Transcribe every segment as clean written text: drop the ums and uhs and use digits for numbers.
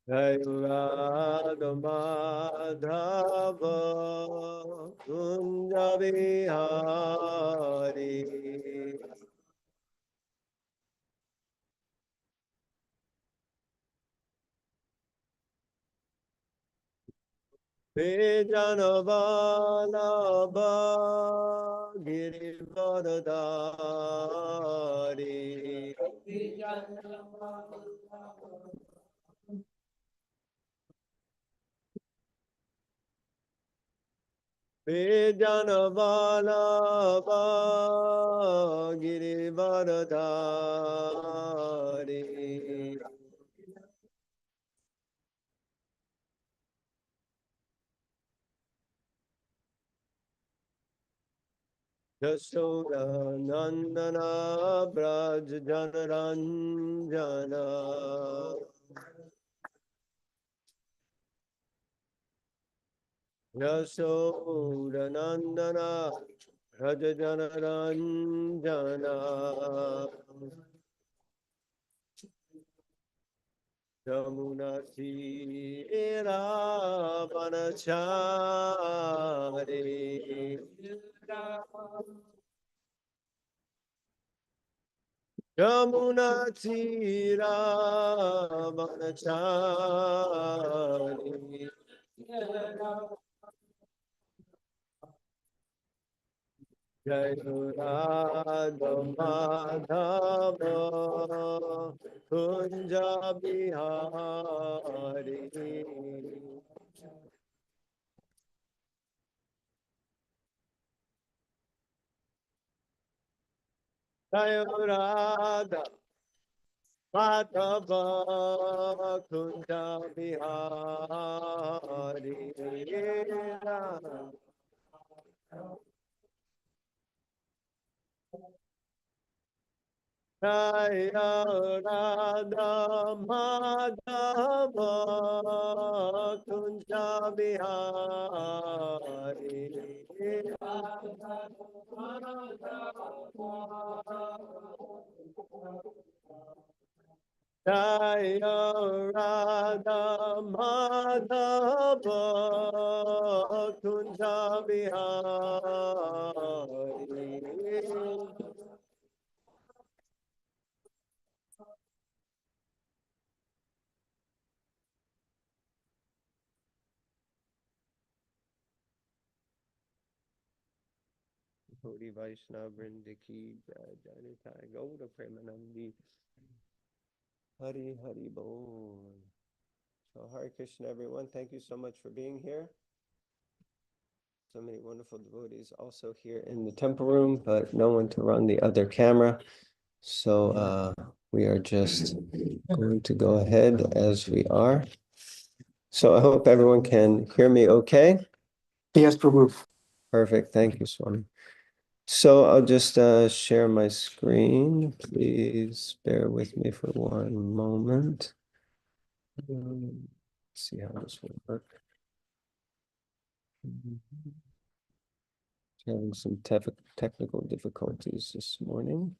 Jai Radha Madhava Kunja Bihari Vijanavalabha Girivardhari Vijanavalabha Girivardhari Yashoda Nandana Braj Janaranjana Yashoda Nandana Braj Janaranjana Yamuna Tira Vanachari Yamuna Tira Vanachari Jai Radha Madhava Kunja Bihari Jai Radha Madhava Kunja Bihari Jai Radha Madhava Kunja Bihari Jai Radha Madhava Kunja Bihari Gaudiya Vaishnava Vrinda ki Jai Nitai Gaura Premanandi Hari Hari Bol. So Hare Krishna everyone, thank you so much for being here. So many wonderful devotees also here in the temple room, but no one to run the other camera. So we are just going to go ahead as we are. So I hope everyone can hear me okay. Yes, Prabhu. Perfect. Thank you, Swami. So I'll just share my screen. Please bear with me for one moment. Let's see how this will work. Having some technical difficulties this morning.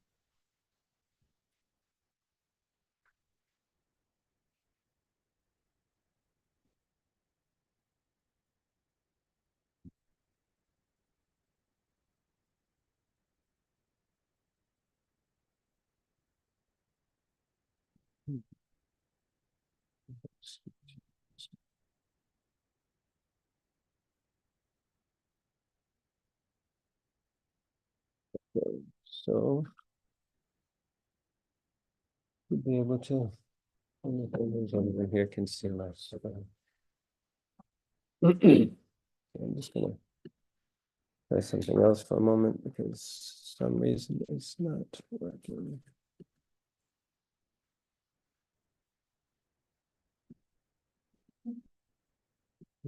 Okay, so we'll be able to, those over here can see us. I'm just gonna try something else for a moment because for some reason it's not working.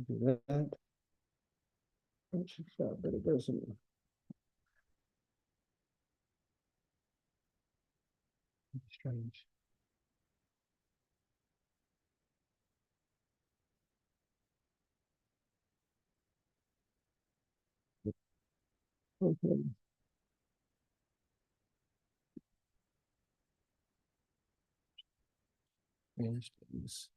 Do that. It should stop, but it doesn't. Strange. Okay. Strange things.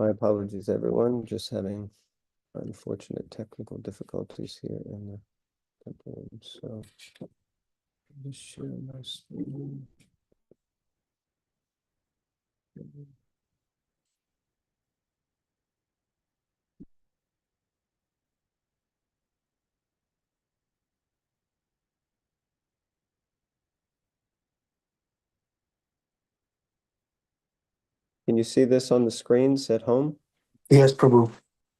My apologies, everyone. Just having unfortunate technical difficulties here in the temple room. So just share my screen. Can you see this on the screens at home? Yes, Prabhu.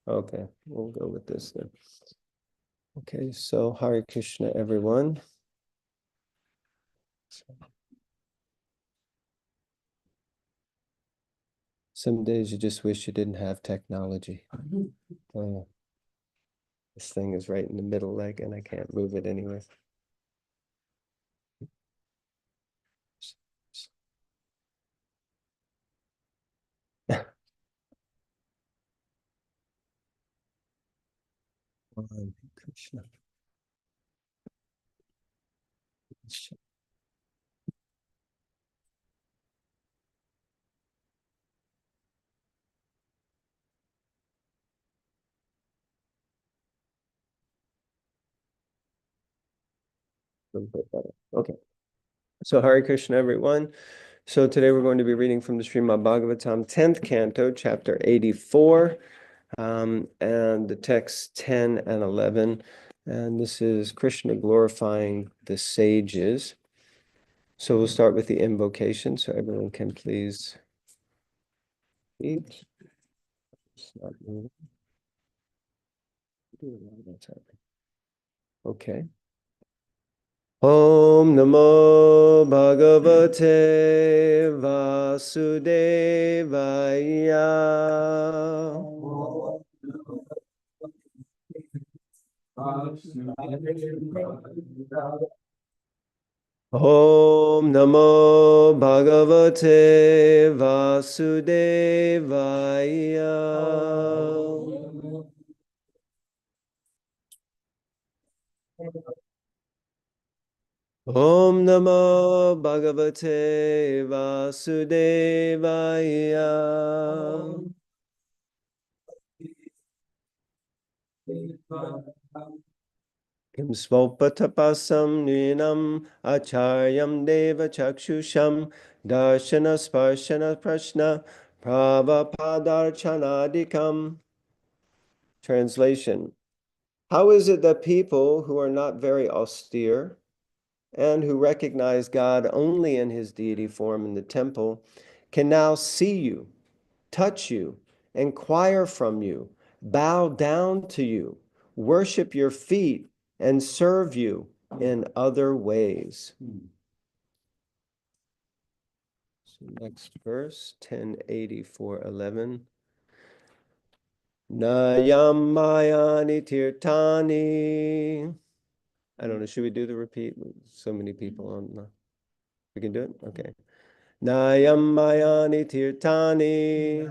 Okay, we'll go with this then. Okay, so Hare Krishna, everyone. Some days you just wish you didn't have technology. This thing is right in the middle leg and I can't move it anyway. Hare Krishna. A little bit better. Okay. So Hare Krishna, everyone. So today we're going to be reading from the Srimad Bhagavatam, 10th canto, chapter 84, and the texts 10 and 11. And this is Krishna glorifying the sages. So we'll start with the invocation, so everyone can please eat. It's not moving. Okay. Om Namo Bhagavate Vasudevaya. Om Namo Bhagavate Vasudevaya. Om Namo Bhagavate Vasudevaya. Kim svopatapasam ninam acharyam deva chakshusham darshana sparshana prashna pravapadarchanadikam. Translation. How is it that people who are not very austere and who recognize God only in his deity form in the temple can now see you, touch you, inquire from you, bow down to you, worship your feet, and serve you in other ways? So next verse, 1084:11. Nayam mayani tirtani. I don't know, should we do the repeat? So many people on the... We can do it? Okay. Nayam mayani tirtani.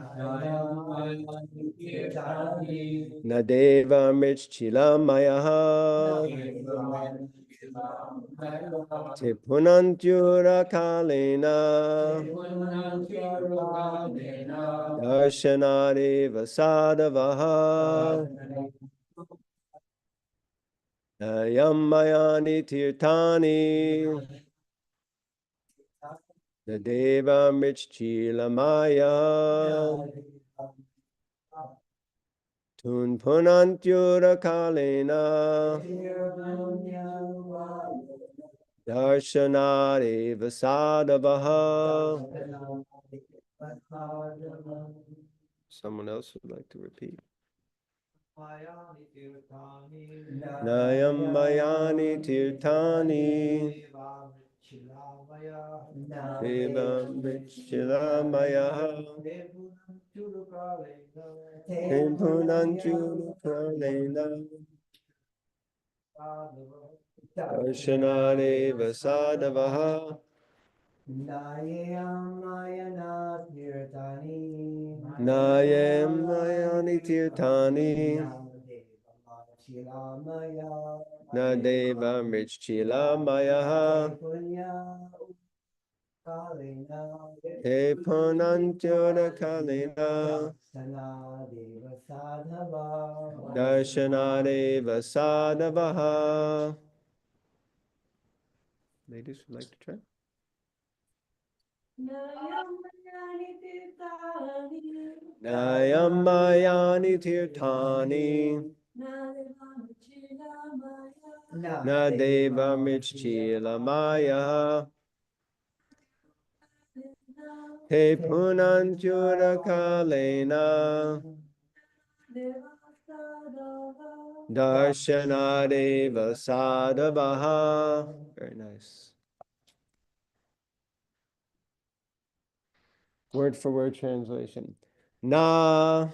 Nadeva mrichchila mayaha. Te punantyura kalena. Darshanare vasadavaha. Nayam mayani tirtani. Nadeva mrichchila maya. Tun punantyura kalena. Darshanare vasadavaha. Someone else would like to repeat. Nayam mayani tirtani. Deva mrichchilamaya. Tempunanchulu kalena. Darshanare vasadavaha. Nayam mayani tirtani. Nadeva mrichchilamaya. Te punantyura kalina darshanadeva sadhavaha. Ladies would like to try? Nayamayani tirtani na deva mrichila maya te punantyura kalena darshanadeva sadhavaha. Very nice. Word for word translation. Not.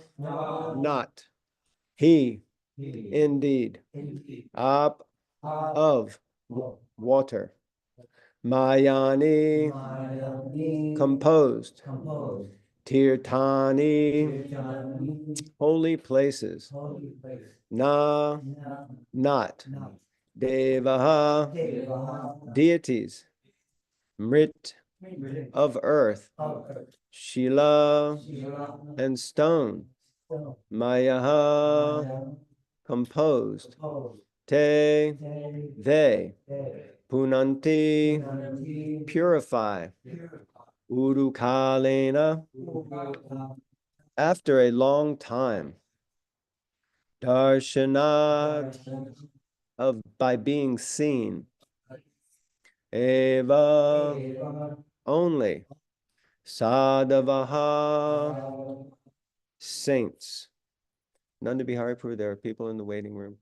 He, indeed. Up, of, water. Mayani, composed. Tirtani, holy places. Na, not. Devaha, deities. Mrit, of earth. Shila, and stone. Mayaha, composed. Te, they. Punanti, purify. Urukalena, after a long time. Darshanat, of by being seen. Eva, only. Sadhavaha, saints. None to be Haripur, there are people in the waiting room.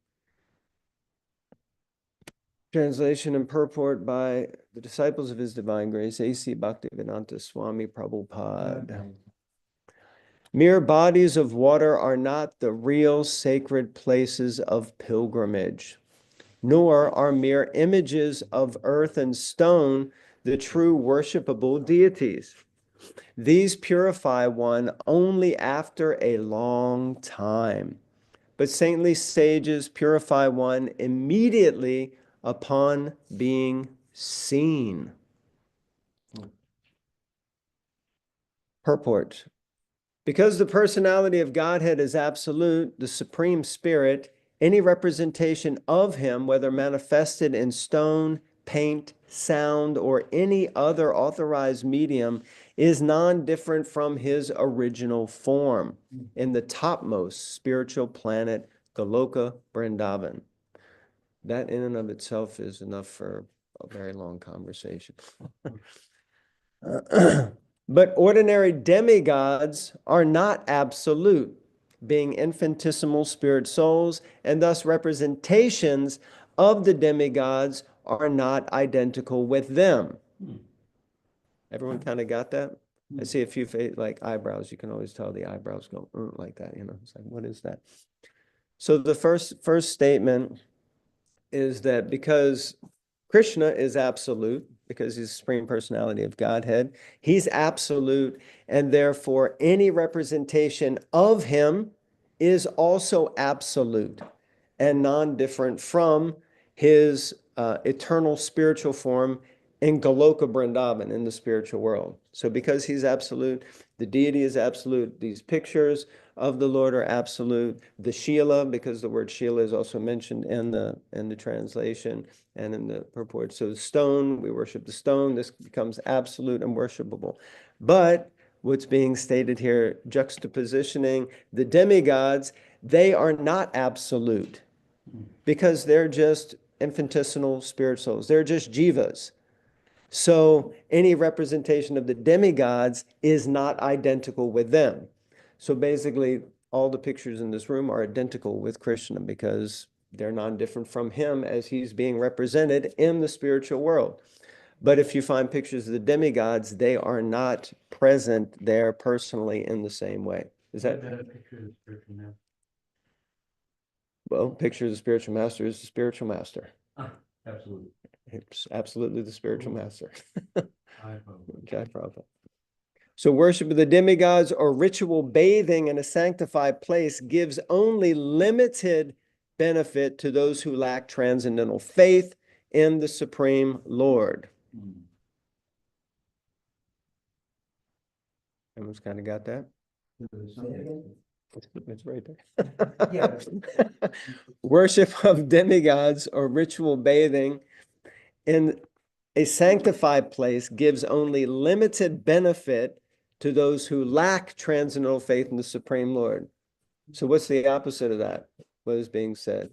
Translation and purport by the disciples of His Divine Grace, A.C. Bhaktivedanta Swami Prabhupada. Mere bodies of water are not the real sacred places of pilgrimage, nor are mere images of earth and stone the true worshipable deities. These purify one only after a long time, but saintly sages purify one immediately upon being seen. Purport. Because the personality of Godhead is absolute, the Supreme Spirit, any representation of Him, whether manifested in stone, paint, sound, or any other authorized medium, is non-different from His original form in the topmost spiritual planet, Goloka Vrindavan. That in and of itself is enough for a very long conversation. But ordinary demigods are not absolute, being infinitesimal spirit souls, and thus representations of the demigods are not identical with them. Everyone kind of got that? I see a few like eyebrows. You can always tell the eyebrows go like that, you know. It's like, what is that? So the first statement is that because Krishna is absolute, because he's the Supreme Personality of Godhead, he's absolute, and therefore any representation of him is also absolute and non-different from his eternal spiritual form in Goloka Vrindavan, in the spiritual world. So because he's absolute, the deity is absolute, these pictures of the Lord are absolute, the Shila, because the word Shila is also mentioned in the translation and in the purport. So the stone, we worship the stone, this becomes absolute and worshipable. But what's being stated here, juxtapositioning the demigods, they are not absolute because they're just infinitesimal spirit souls. They're just jivas. So any representation of the demigods is not identical with them. So basically, all the pictures in this room are identical with Krishna because they're non-different from him as he's being represented in the spiritual world. But if you find pictures of the demigods, they are not present there personally in the same way. Is that? Well, picture of the spiritual master is the spiritual master. Absolutely. It's absolutely the spiritual master. Jai Prabhupada. So worship of the demigods or ritual bathing in a sanctified place gives only limited benefit to those who lack transcendental faith in the Supreme Lord. Everyone's kind of got that? It's right there. Yeah. Worship of demigods or ritual bathing in a sanctified place gives only limited benefit to those who lack transcendental faith in the Supreme Lord. So what's the opposite of that? What is being said?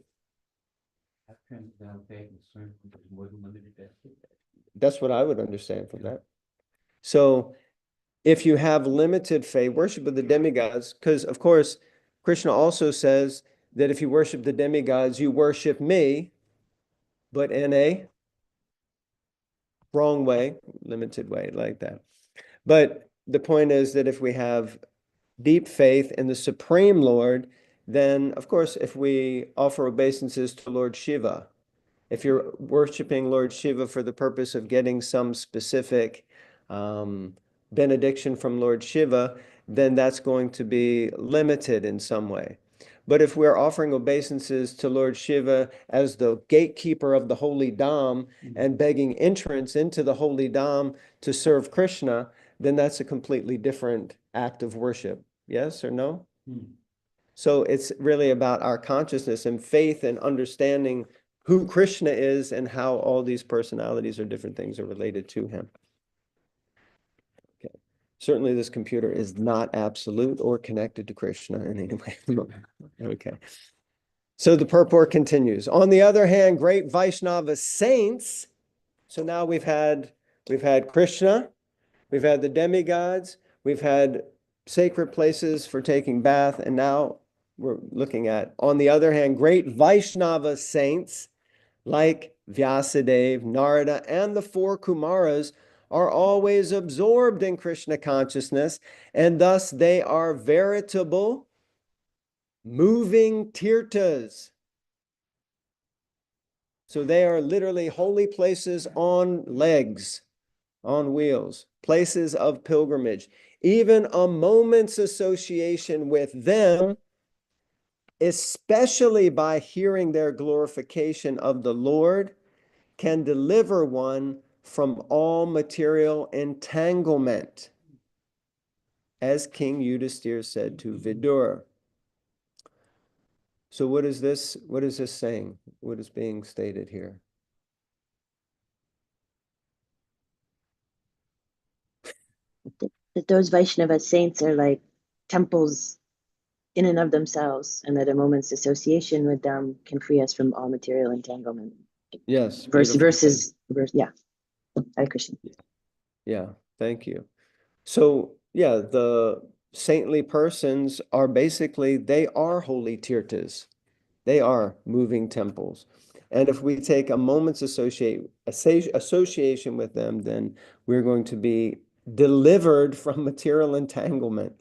That's what I would understand from that. So if you have limited faith, worship of the demigods, because of course, Krishna also says that if you worship the demigods, you worship me, but in a wrong way, limited way, like that. But the point is that if we have deep faith in the Supreme Lord, then of course, if we offer obeisances to Lord Shiva, if you're worshiping Lord Shiva for the purpose of getting some specific benediction from Lord Shiva, then that's going to be limited in some way. But if we're offering obeisances to Lord Shiva as the gatekeeper of the holy Dham and begging entrance into the holy Dham to serve Krishna, then that's a completely different act of worship. Yes or no? So it's really about our consciousness and faith and understanding who Krishna is and how all these personalities or different things are related to him. Okay. Certainly this computer is not absolute or connected to Krishna in any way. Okay. So the purport continues. On the other hand, great Vaishnava saints, so now we've had Krishna, we've had the demigods, we've had sacred places for taking bath, and now we're looking at, on the other hand, great Vaishnava saints like Vyasadeva, Narada, and the four Kumaras are always absorbed in Krishna consciousness, and thus they are veritable moving tirthas. So they are literally holy places on legs, on wheels, places of pilgrimage. Even a moment's association with them, especially by hearing their glorification of the Lord, can deliver one from all material entanglement, as King Yudhisthira said to Vidur. So what is this saying? What is being stated here? That those Vaishnava saints are like temples in and of themselves, and that a moment's association with them can free us from all material entanglement. Yes. Versus, yeah. Hare Krishna. Yeah, thank you. So yeah, the saintly persons are basically, they are holy tirthas. They are moving temples. And if we take a moment's association with them, then we're going to be delivered from material entanglement.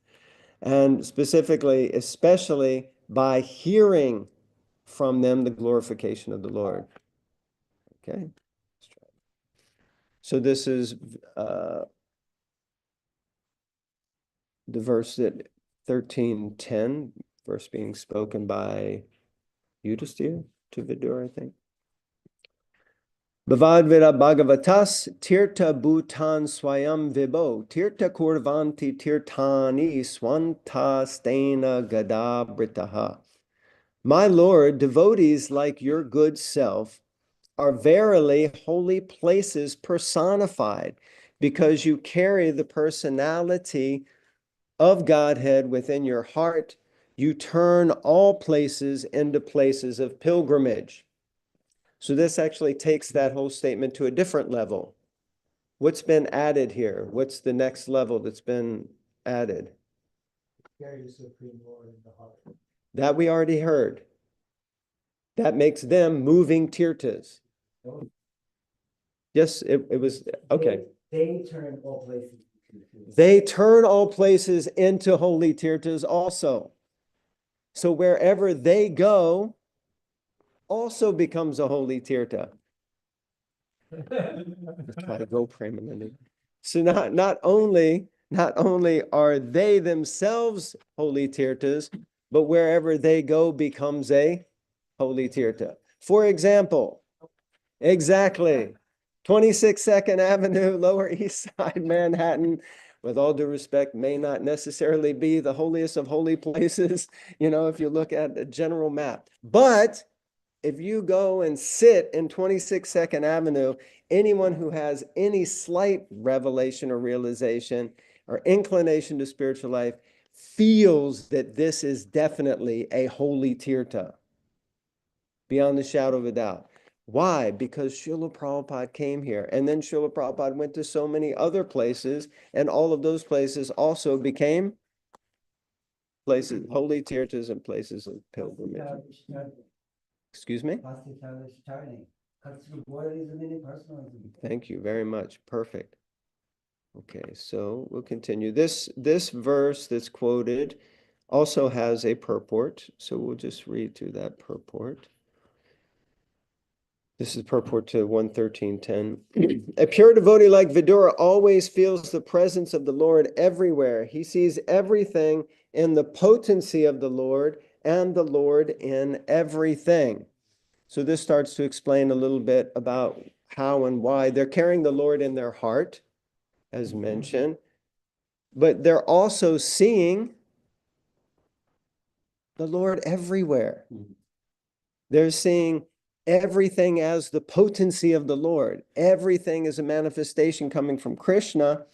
And specifically, especially by hearing from them the glorification of the Lord. Okay. So this is the verse that 13:10, verse being spoken by Yudhisthira to Vidur, I think. Bhavadvira Bhagavatas Tirtha Bhutan Swayam Vibho Tirtha Kurvanti Tirthani Swanta Stena Gada Britaha. My Lord, devotees like your good self are verily holy places personified, because you carry the personality of Godhead within your heart. You turn all places into places of pilgrimage. So this actually takes that whole statement to a different level. What's been added here? What's the next level that's been added? Carry the Supreme Lord in the heart. That we already heard. That makes them moving tirthas. Yes, it was, okay. They turn all places. They turn all places into holy tirthas also. So wherever they go also becomes a holy tirtha. Try to go Premanandi. So not only are they themselves holy tirthas, but wherever they go becomes a holy tirtha. For example, exactly, 26 Second Avenue, Lower East Side, Manhattan. with all due respect, may not necessarily be the holiest of holy places, if you look at a general map. But if you go and sit in 26 Avenue, anyone who has any slight revelation or realization or inclination to spiritual life feels that this is definitely a holy tirtha, beyond the shadow of a doubt. Why? Because Srila Prabhupada came here, and then Srila Prabhupada went to so many other places, and all of those places also became places, holy tirthas and places of pilgrimage. Excuse me? Thank you very much. Perfect. Okay, so we'll continue. This verse that's quoted also has a purport, so we'll just read through that purport. This is purport to 113.10. A pure devotee like Vidura always feels the presence of the Lord everywhere. He sees everything in the potency of the Lord and the Lord in everything. So this starts to explain a little bit about how and why they're carrying the Lord in their heart, as mentioned, but they're also seeing the Lord everywhere. They're seeing everything as the potency of the Lord. Everything is a manifestation coming from Krishna,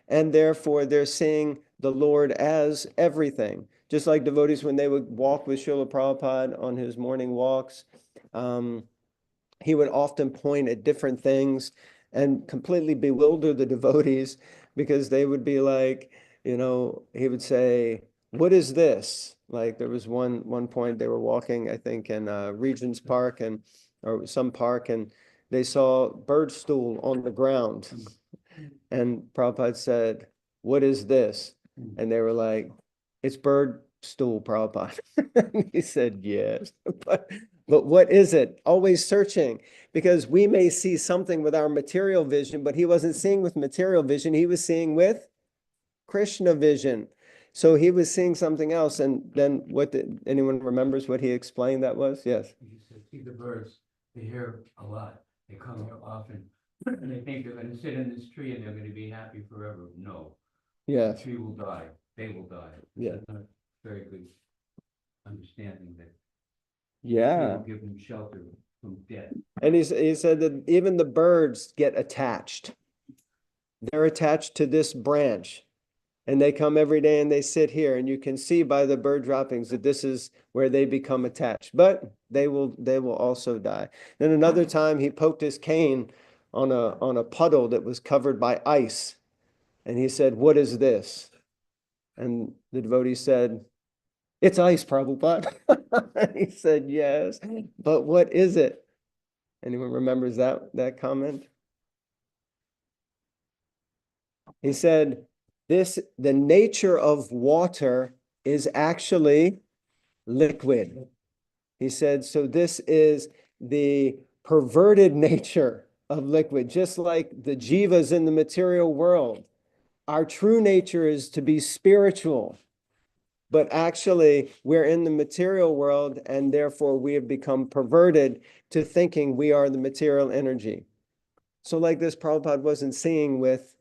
and therefore they're seeing the Lord as everything. Just like devotees, when they would walk with Srila Prabhupada on his morning walks, he would often point at different things and completely bewilder the devotees, because they would be like, he would say, "What is this?" Like there was one point they were walking, I think, in Regent's Park or some park, and they saw bird stool on the ground. And Prabhupada said, "What is this?" And they were like, "It's bird stool, Prabhupada." And he said, "Yes, but what is it?" Always searching, because we may see something with our material vision, but he wasn't seeing with material vision. He was seeing with Krishna vision. So he was seeing something else. And then anyone remembers what he explained that was? Yes. He said, see the birds, they hear a lot. They come here often, and they think they're going to sit in this tree and they're going to be happy forever. No. Yeah. The tree will die. They will die. Yeah. Not a very good understanding that Yeah. will give them shelter from death. And he said that even the birds get attached. They're attached to this branch. And they come every day and they sit here, and you can see by the bird droppings that this is where they become attached. But they will also die. Then another time he poked his cane on a puddle that was covered by ice, and he said, "What is this?" And the devotee said, "It's ice, Prabhupada." And he said, "Yes, but what is it?" Anyone remembers that comment? He said, the nature of water is actually liquid. He said, so this is the perverted nature of liquid, just like the jivas in the material world. Our true nature is to be spiritual, but actually we're in the material world, and therefore we have become perverted to thinking we are the material energy. So like this, Prabhupada wasn't seeing with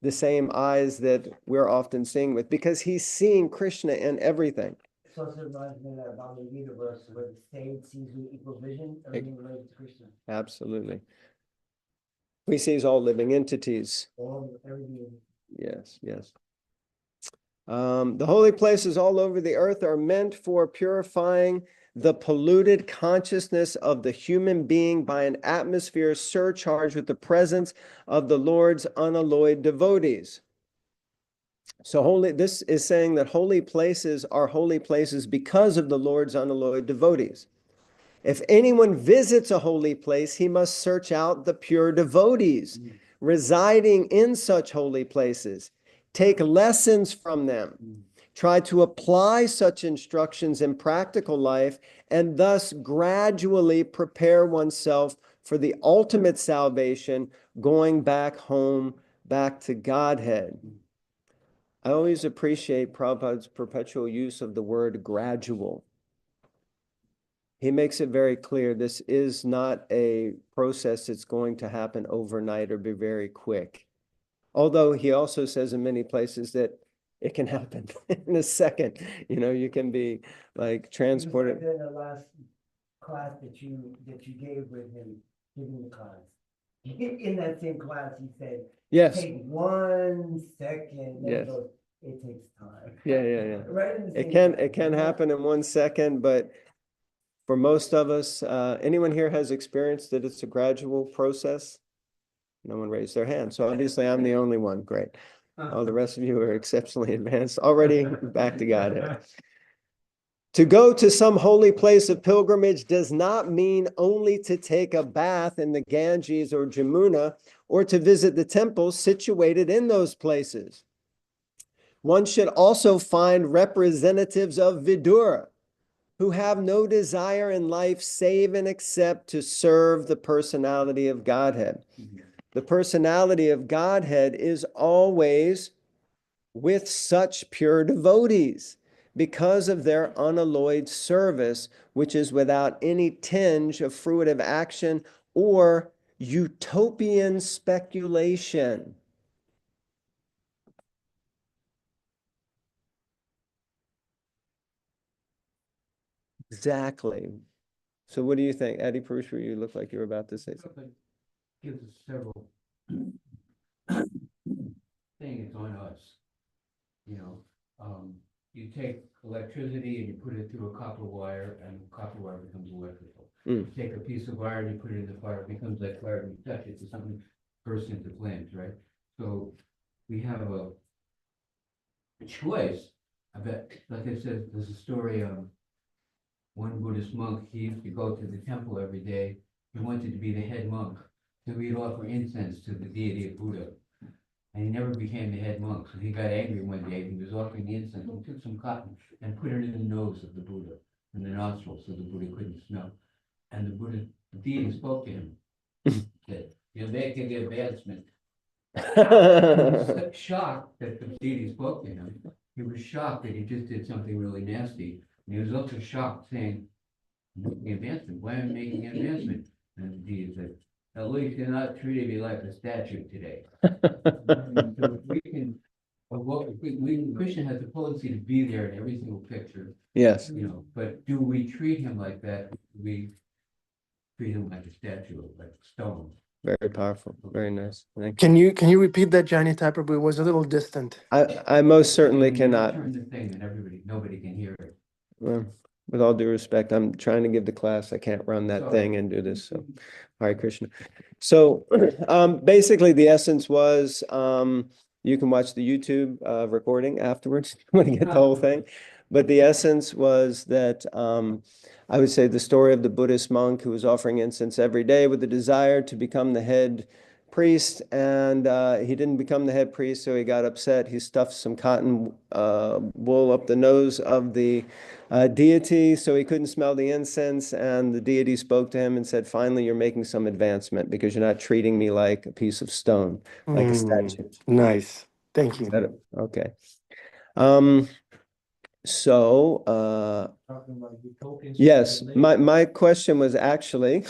the same eyes that we're often seeing with, because he's seeing Krishna in everything. This also reminds me about the universe where the state sees with equal vision, everything related to Krishna. Absolutely. He sees all living entities. Everything. Yes, yes. The holy places all over the earth are meant for purifying the polluted consciousness of the human being by an atmosphere surcharged with the presence of the Lord's unalloyed devotees. So this is saying that holy places are holy places because of the Lord's unalloyed devotees. If anyone visits a holy place, he must search out the pure devotees residing in such holy places, take lessons from them, try to apply such instructions in practical life, and thus gradually prepare oneself for the ultimate salvation, going back home, back to Godhead. I always appreciate Prabhupada's perpetual use of the word gradual. He makes it very clear this is not a process that's going to happen overnight or be very quick. Although he also says in many places that it can happen in a second. You can be like transported. In the last class that you gave with him, giving the class. In that same class, he said, Yes. take 1 second. Then Yes. he goes, it takes time. Yeah. Right in the It same can class. happen in 1 second, but for most of us, anyone here has experienced that it's a gradual process? No one raised their hand, so obviously I'm the only one. Great. All the rest of you are exceptionally advanced, already back to Godhead. To go to some holy place of pilgrimage does not mean only to take a bath in the Ganges or Jamuna, or to visit the temples situated in those places. One should also find representatives of Vidura, who have no desire in life save and except to serve the personality of Godhead. The personality of Godhead is always with such pure devotees because of their unalloyed service, which is without any tinge of fruitive action or utopian speculation. Exactly. So what do you think? Adi Purushwa, you look like you were about to say something. Gives us several things on us. You take electricity and you put it through a copper wire, and copper wire becomes electrical. You take a piece of iron, you put it in the fire, it becomes like fire, and you touch it, so something bursts into flames, right? So we have a choice. I bet, like I said, there's a story of one Buddhist monk. He used to go to the temple every day. He wanted to be the head monk, so he'd offer incense to the deity of Buddha. And he never became the head monk, so he got angry one day. He was offering the incense. He took some cotton and put it in the nose of the Buddha, in the nostrils, so the Buddha couldn't smell. And the deity spoke to him. Said, "You're making the advancement." He was shocked that the deity spoke to him. He was shocked that he just did something really nasty. And he was also shocked, saying, "Making advancement? Why am I making an advancement?" And the deity said, "At least you're not treating me like a statue today." So we can, Krishna has the potency to be there in every single picture, Yes. but do we treat him like that? Do we treat him like a statue, like a stone? Very powerful. Very nice. Thank you. Can you repeat that, Jai Nitai Prabhu? It was a little distant. I most certainly You cannot. turn the thing and nobody can hear it. Well, with all due respect, I'm trying to give the class. I can't run that thing and do this. So, Hare Krishna. So, basically, the essence was you can watch the YouTube recording afterwards when you get the whole thing. But the essence was that I would say the story of the Buddhist monk who was offering incense every day with the desire to become the head priest, and he didn't become the head priest, so he got upset. He stuffed some cotton wool up the nose of the deity so he couldn't smell the incense, and the deity spoke to him and said, "Finally, you're making some advancement because you're not treating me like a piece of stone, like a statue." Nice. Thank you. Okay. So, yes, my question was actually,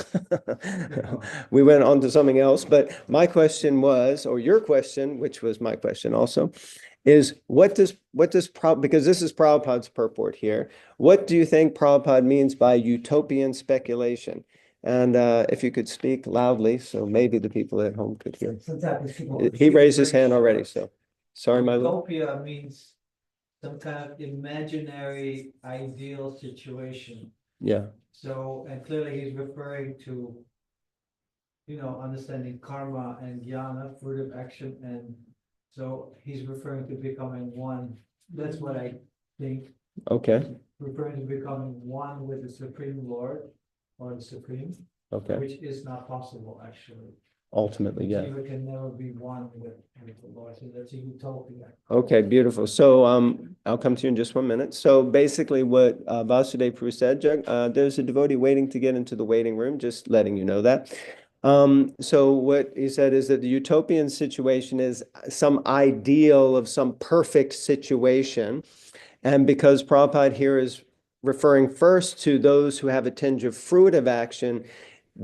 we went on to something else, but my question was, or your question, which was my question also, is because this is Prabhupada's purport here, what do you think Prabhupada means by utopian speculation? And if you could speak loudly, so maybe the people at home could hear. He raised his hand already, so sorry, my lord. Utopia means some kind of imaginary ideal situation. Yeah. So, and clearly he's referring to, understanding karma and jnana, fruitive action, and so he's referring to becoming one. That's what I think. Okay. Referring to becoming one with the Supreme Lord or the Supreme, Okay. which is not possible actually. Ultimately, yeah. Jiva can never be one with the Lord, so that's a utopia. Okay, beautiful. So I'll come to you in just 1 minute. So basically what Vasudev Prabhu said, there's a devotee waiting to get into the waiting room, just letting you know that. So what he said is that the utopian situation is some ideal of some perfect situation. And because Prabhupada here is referring first to those who have a tinge of fruitive action,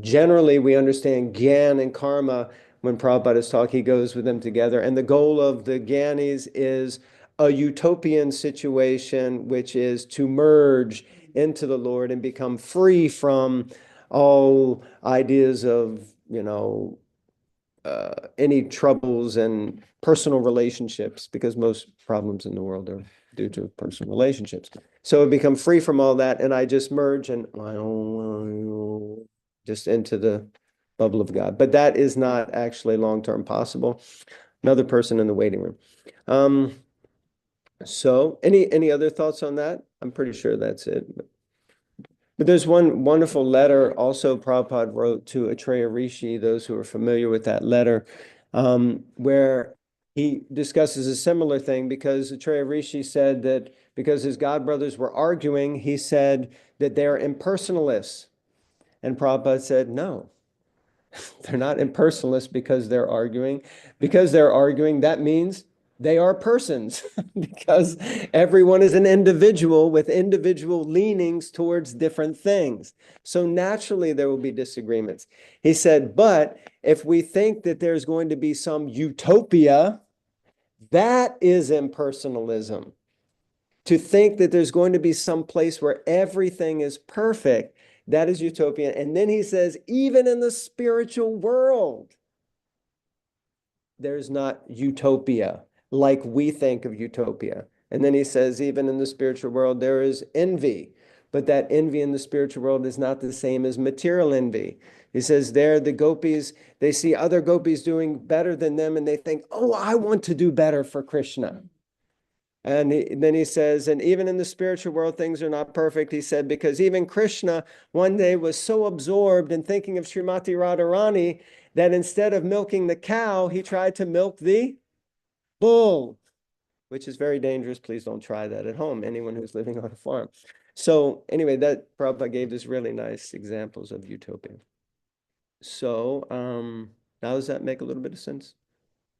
generally we understand gyan and karma when Prabhupada is talking, he goes with them together. And the goal of the Gyanis is a utopian situation, which is to merge into the Lord and become free from all ideas of, any troubles and personal relationships, because most problems in the world are due to personal relationships. So I become free from all that, and I just merge and just into the bubble of God. But that is not actually long-term possible. Another person in the waiting room. So any other thoughts on that? I'm pretty sure that's it. But there's one wonderful letter also Prabhupada wrote to Atreya Rishi, those who are familiar with that letter, where he discusses a similar thing, because Atreya Rishi said that because his godbrothers were arguing, he said that they're impersonalists. And Prabhupada said, no, they're not impersonalists because they're arguing. Because they're arguing, that means they are persons, because everyone is an individual with individual leanings towards different things. So naturally, there will be disagreements. He said, but if we think that there's going to be some utopia, that is impersonalism. To think that there's going to be some place where everything is perfect, that is utopia. And then he says, even in the spiritual world, there's not utopia like we think of utopia. And then he says, even in the spiritual world, there is envy. But that envy in the spiritual world is not the same as material envy. He says there, the gopis, they see other gopis doing better than them, and they think, oh, I want to do better for Krishna. And then he says, and even in the spiritual world, things are not perfect. He said, because even Krishna one day was so absorbed in thinking of Srimati Radharani that instead of milking the cow, he tried to milk the bull, which is very dangerous. Please don't try that at home, anyone who's living on a farm. So anyway, that Prabhupada gave us really nice examples of utopia. So now does that make a little bit of sense?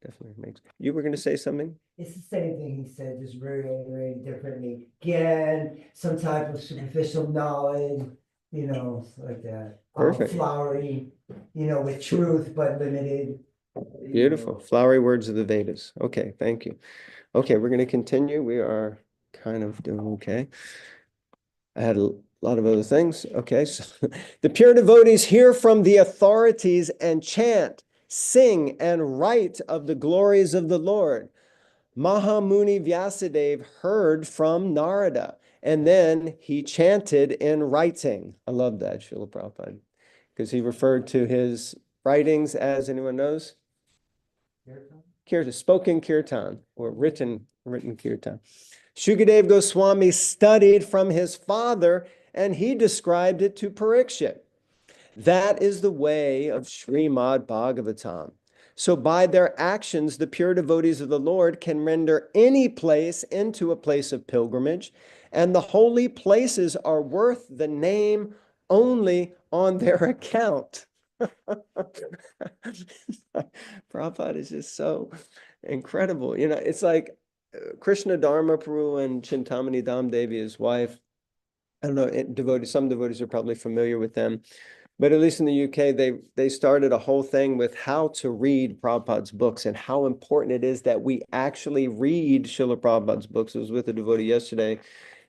Definitely makes. You were going to say something? It's the same thing he said, just very differently. Again, some type of superficial knowledge, like that. Perfect. Flowery, with truth, but limited. Beautiful. Flowery words of the Vedas. Okay, thank you. Okay, we're going to continue. We are kind of doing okay. I had a lot of other things. Okay, so the pure devotees hear from the authorities and chant, sing, and write of the glories of the Lord. Mahamuni Vyasadeva heard from Narada, and then he chanted in writing. I love that, Srila Prabhupada, because he referred to his writings as, anyone knows? Kirtan, spoken kirtan, or written kirtan. Shukadev Goswami studied from his father, and he described it to Parikshit. That is the way of Srimad Bhagavatam. So by their actions, the pure devotees of the Lord can render any place into a place of pilgrimage, and the holy places are worth the name only on their account. Prabhupada is just so incredible. It's like Krishna Dharma Prabhu and Chintamani Damdevi, his wife. I don't know, some devotees are probably familiar with them. But at least in the UK, they started a whole thing with how to read Prabhupada's books and how important it is that we actually read Srila Prabhupada's books. I was with a devotee yesterday,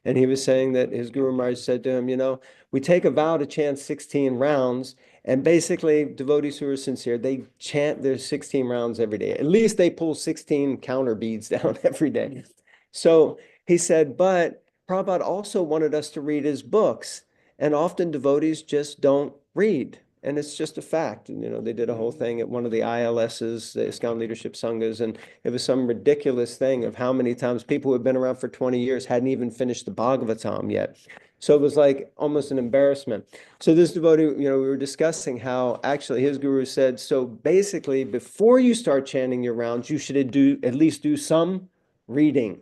and he was saying that his Guru Maharaj said to him, we take a vow to chant 16 rounds, and basically devotees who are sincere, they chant their 16 rounds every day. At least they pull 16 counter beads down every day. So he said, but Prabhupada also wanted us to read his books, and often devotees just don't read. And it's just a fact. And, they did a whole thing at one of the ILSs, the ISKCON Leadership Sanghas, and it was some ridiculous thing of how many times people who had been around for 20 years hadn't even finished the Bhagavatam yet. So it was like almost an embarrassment. So this devotee, we were discussing how actually his guru said, so basically before you start chanting your rounds, you should at least do some reading.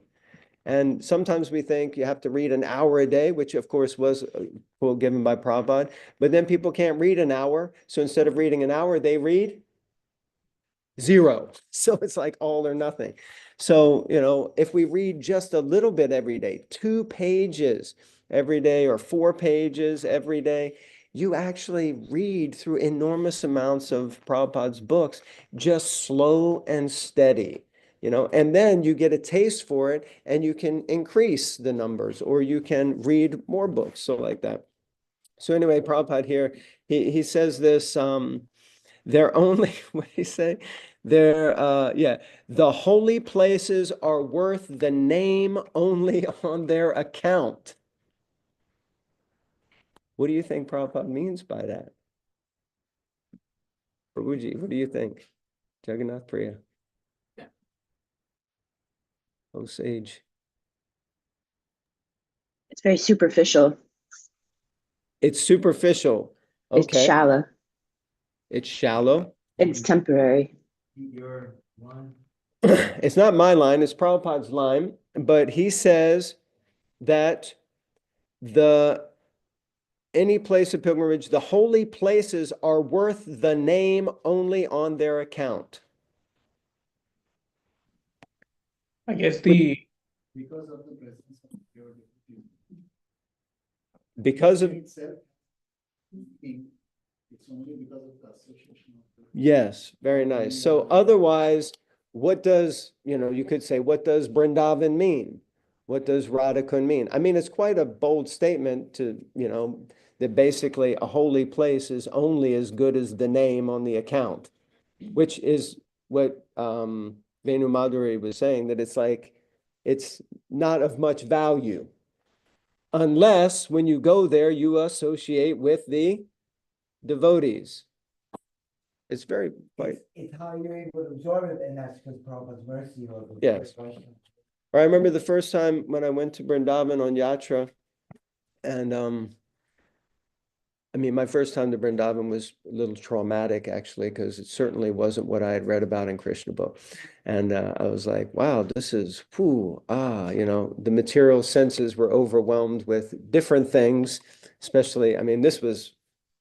And sometimes we think you have to read an hour a day, which of course was a quote given by Prabhupada, but then people can't read an hour. So instead of reading an hour, they read 0. So it's like all or nothing. So, if we read just a little bit every day, 2 pages every day or 4 pages every day, you actually read through enormous amounts of Prabhupada's books, just slow and steady, and then you get a taste for it and you can increase the numbers or you can read more books. So like that. So anyway, Prabhupada here, he says this, they're only, what did he say? Yeah, the holy places are worth the name only on their account. What do you think Prabhupada means by that? Prabhuji, what do you think? Jagannath Priya. Oh, sage. It's very superficial. It's superficial. It's Okay. shallow. It's shallow. It's temporary. Your one. It's not my line, it's Prabhupada's line, but he says that any place of pilgrimage, the holy places are worth the name only on their account. I guess Because of the presence of pure devotee. Because of, Itself, it's only because of the association of the. yes, very nice. So otherwise, what does, you could say, what does Vrindavan mean? What does Radhakund mean? I mean, it's quite a bold statement to, that basically a holy place is only as good as the name on the account, which is what Venu Madhuri was saying, that it's like, it's not of much value unless when you go there, you associate with the devotees. It's very quite. It's how you're able to absorb it, and that's because Prabhupada's mercy or the Yes. I remember the first time when I went to Vrindavan on Yatra, and I mean, my first time to Vrindavan was a little traumatic, actually, because it certainly wasn't what I had read about in Krishna book. And I was like, wow, this is, the material senses were overwhelmed with different things, especially, I mean, this was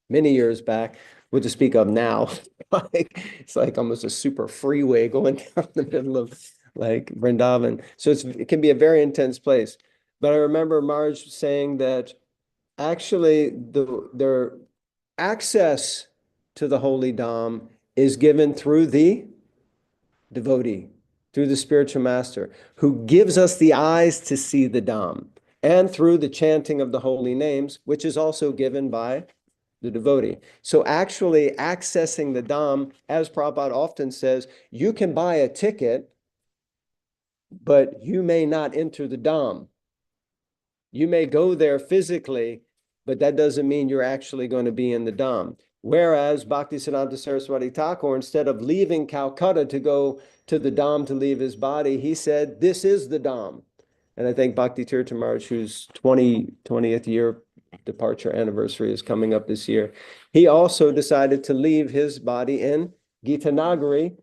many years back, what to speak of now. It's like almost a super freeway going down the middle of like Vrindavan. So it can be a very intense place. But I remember Marge saying that actually their access to the holy Dham is given through the devotee, through the spiritual master, who gives us the eyes to see the Dham, and through the chanting of the holy names, which is also given by the devotee. So actually accessing the Dham, as Prabhupada often says, you can buy a ticket, but you may not enter the Dham. You may go there physically, but that doesn't mean you're actually going to be in the Dham. Whereas Bhaktisiddhanta Saraswati Thakur, instead of leaving Calcutta to go to the Dham to leave his body, he said, this is the Dham. And I think Bhakti Tirtha Maharaj, whose 20th year departure anniversary is coming up this year, he also decided to leave his body in Gitanagari,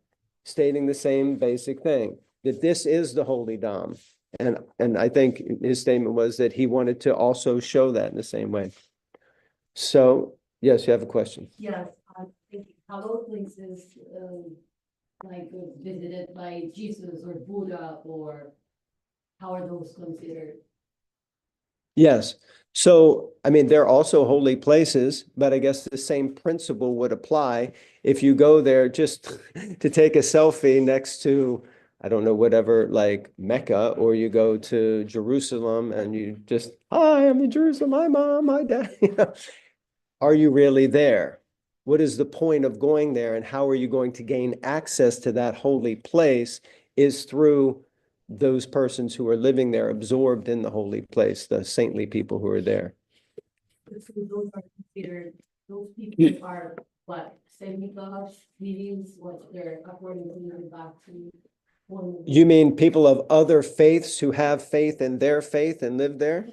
stating the same basic thing, that this is the holy Dham. And I think his statement was that he wanted to also show that in the same way. So, yes, you have a question. Yes, I think hallowed places, like visited by Jesus or Buddha, or how are those considered? Yes. So, I mean, they're also holy places, but I guess the same principle would apply if you go there just to take a selfie next to, I don't know, whatever, like Mecca, or you go to Jerusalem and you just, hi, I'm in Jerusalem, hi, mom, hi, dad. Are you really there? What is the point of going there, and how are you going to gain access to that holy place is through those persons who are living there, absorbed in the holy place, the saintly people who are there. So those are considered, those people are what, semi-gods, meanings, what they're according to the back to. You mean people of other faiths who have faith in their faith and live there?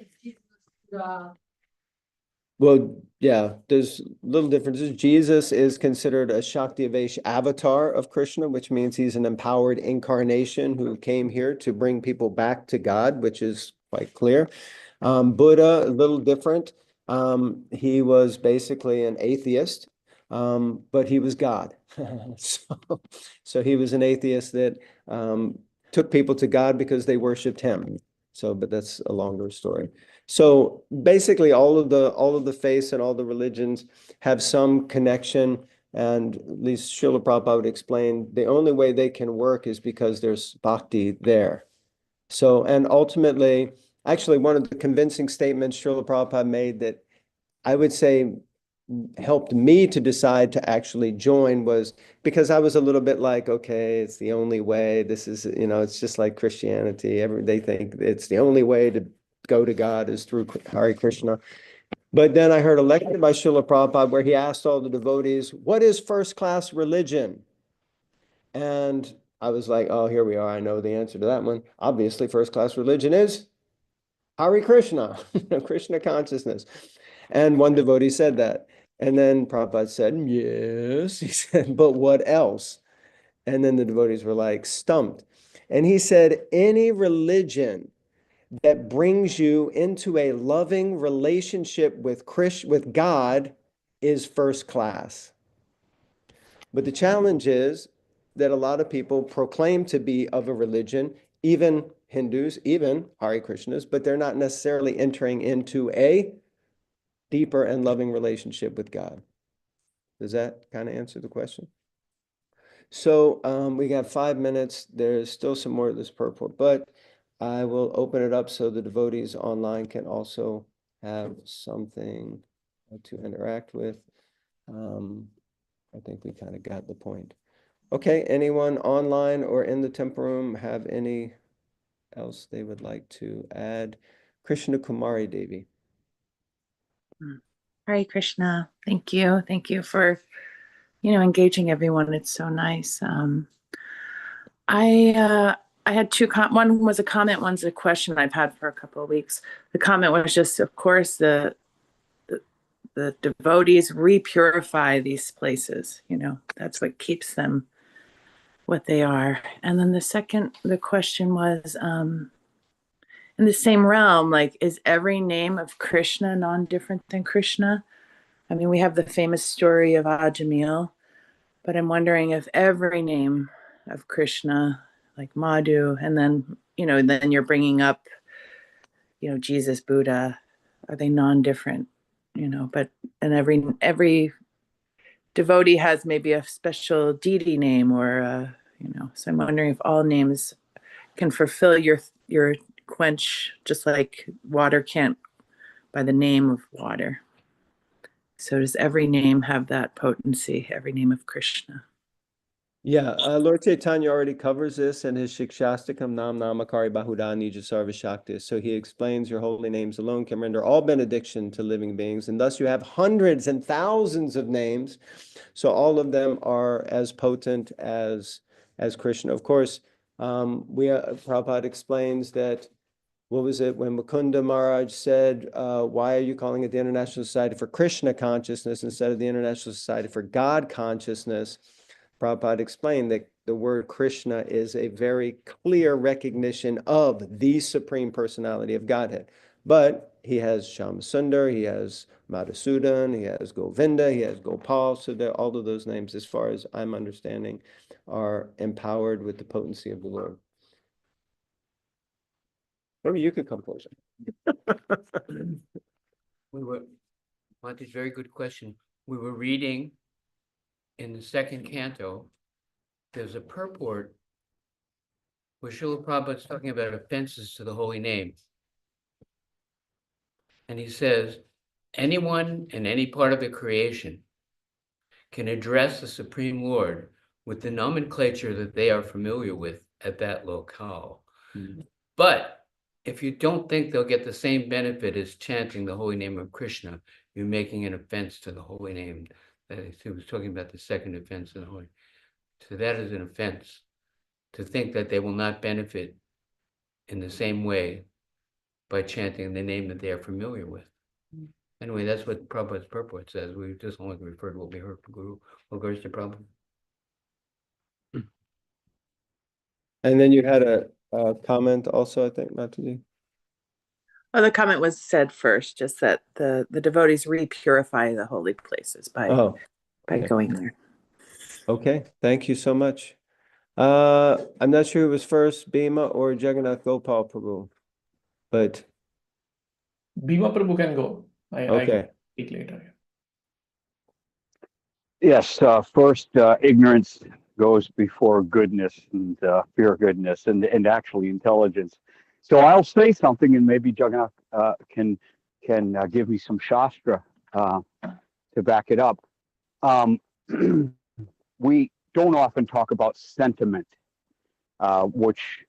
Well, yeah, there's little differences. Jesus is considered a Shaktivesh avatar of Krishna, which means he's an empowered incarnation who came here to bring people back to God, which is quite clear. Buddha, a little different. He was basically an atheist, but he was God. So he was an atheist that took people to God because they worshiped him. So, but that's a longer story. So basically all of the faiths and all the religions have some connection, and at least Srila Prabhupada would explain the only way they can work is because there's bhakti there. So, and ultimately, actually one of the convincing statements Srila Prabhupada made that I would say helped me to decide to actually join was because I was a little bit like, okay, it's the only way. This is, it's just like Christianity. They think it's the only way to go to God is through Hare Krishna. But then I heard a lecture by Srila Prabhupada where he asked all the devotees, what is first-class religion? And I was like, oh, here we are. I know the answer to that one. Obviously, first-class religion is Hare Krishna, Krishna consciousness. And one devotee said that. And then Prabhupada said, yes. He said, but what else? And then the devotees were like stumped. And he said, any religion that brings you into a loving relationship with God is first class. But the challenge is that a lot of people proclaim to be of a religion, even Hindus, even Hare Krishnas, but they're not necessarily entering into a deeper and loving relationship with God. Does that kind of answer the question? So we got 5 minutes. There's still some more of this purport, but I will open it up so the devotees online can also have something to interact with. I think we kind of got the point. Okay, anyone online or in the temple room have any else they would like to add? Krishna Kumari Devi. Hare Krishna. Thank you. Thank you for, engaging everyone. It's so nice. I had two one was a comment, one's a question I've had for a couple of weeks. The comment was just, of course, the devotees repurify these places. That's what keeps them what they are. And then the question was, in the same realm, like, is every name of Krishna non-different than Krishna? I mean, we have the famous story of Ajamil, but I'm wondering if every name of Krishna, like Madhu, and then, then you're bringing up, Jesus, Buddha, are they non-different? But and every devotee has maybe a special deity name or, so I'm wondering if all names can fulfill your quench, just like water can't by the name of water. So does every name have that potency, every name of Krishna? Yeah, Lord Chaitanya already covers this in his Shikshastakam Nam Namakari Bahuda Nija Sarva Shakti. So he explains your holy names alone can render all benediction to living beings. And thus you have hundreds and thousands of names. So all of them are as potent as Krishna. Of course, Prabhupada explains that, what was it, when Mukunda Maharaj said, why are you calling it the International Society for Krishna Consciousness instead of the International Society for God Consciousness? Prabhupada explained that the word Krishna is a very clear recognition of the Supreme Personality of Godhead. But he has Shyam he has Madhusudan, he has Govinda, he has Gopal. So all of those names, as far as I'm understanding, are empowered with the potency of the Lord. Maybe you could come closer. Monty's very good question. We were reading in the second canto, there's a purport where Srila Prabhupada is talking about offenses to the holy name. And he says, anyone in any part of the creation can address the Supreme Lord with the nomenclature that they are familiar with at that locale. Mm-hmm. But if you don't think they'll get the same benefit as chanting the holy name of Krishna, you're making an offense to the holy name. He was talking about the second offense of the holy. So that is an offense, to think that they will not benefit in the same way by chanting the name that they are familiar with. Anyway, that's what Prabhupada's purport says. We just only refer to what we heard from Guru. What goes to Prabhupada. And then you had a comment also, I think, Mataji. Well, the comment was said first, just that the devotees repurify the holy places by going there. Okay, thank you so much. I'm not sure who was first, Bhima or Jagannath Gopal Prabhu, but Bhima Prabhu can go. I Okay. can speak later. Yes, first, ignorance goes before goodness and pure goodness and actually intelligence. So I'll say something, and maybe Jagannath can give me some shastra to back it up. Um, we don't often talk about sentiment, which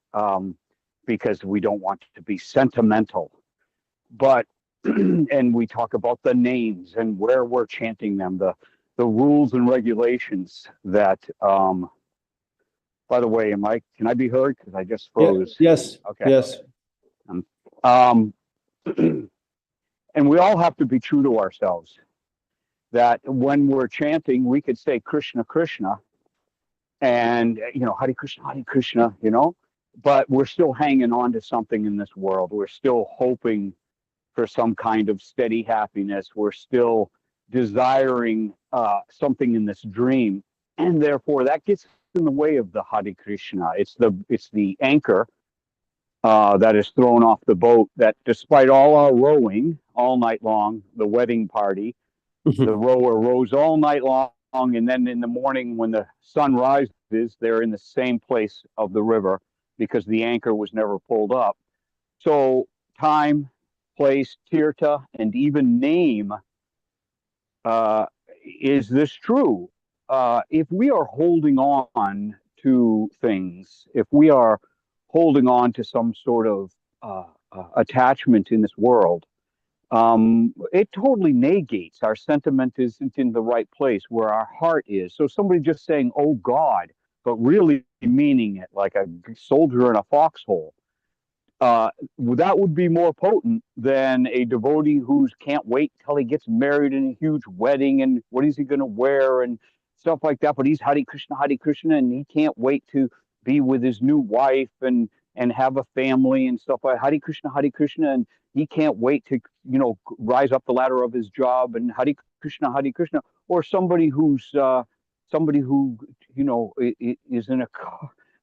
because we don't want to be sentimental, but and we talk about the names and where we're chanting them, the rules and regulations that by the way, can I be heard? Because I just Yeah. froze. Yes. Okay. Yes. Um, and we all have to be true to ourselves that when we're chanting, we could say Krishna, Krishna, and, Hare Krishna, but we're still hanging on to something in this world. We're still hoping for some kind of steady happiness. We're still desiring something in this dream, and therefore that gets in the way of the Hare Krishna. It's the anchor that is thrown off the boat. That despite all our rowing all night long, the wedding party, the rower rows all night long, and then in the morning when the sun rises, they're in the same place of the river because the anchor was never pulled up. So time, place, tirtha, and even name. Is this true? If we are holding on to things, if we are holding on to some sort of attachment in this world, it totally negates our sentiment isn't in the right place where our heart is. So somebody just saying, "Oh God," but really meaning it like a soldier in a foxhole, that would be more potent than a devotee who can't wait till he gets married in a huge wedding and what is he going to wear and stuff like that. But he's Hare Krishna, and he can't wait to be with his new wife and have a family and stuff like Hare Krishna, and he can't wait to rise up the ladder of his job and Hare Krishna, or somebody who is in a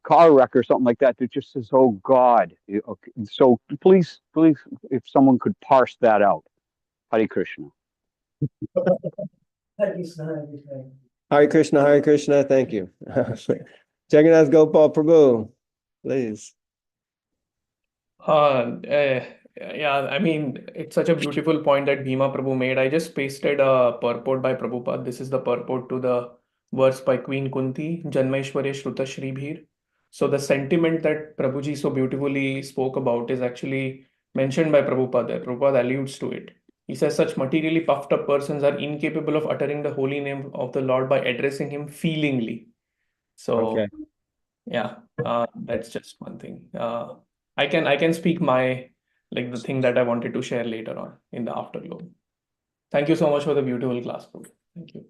car wreck or something like that just says, "Oh God." Okay. So please, if someone could parse that out. Hare Krishna. Hare Krishna, Hare Krishna. Hare Krishna, Hare Krishna. Thank you. Jagannath Gopal Prabhu, please. Yeah, I mean, it's such a beautiful point that Bhima Prabhu made. I just pasted a purport by Prabhupada. This is the purport to the verse by Queen Kunti, Janmaishwarya Shruta Shri Bhir. So the sentiment that Prabhuji so beautifully spoke about is actually mentioned by Prabhupada there. Prabhupada alludes to it. He says such materially puffed up persons are incapable of uttering the holy name of the Lord by addressing him feelingly. So Okay. yeah, that's just one thing. I can speak my the thing that I wanted to share later on in the afterglow. Thank you so much for the beautiful class, Prabhu. Thank you.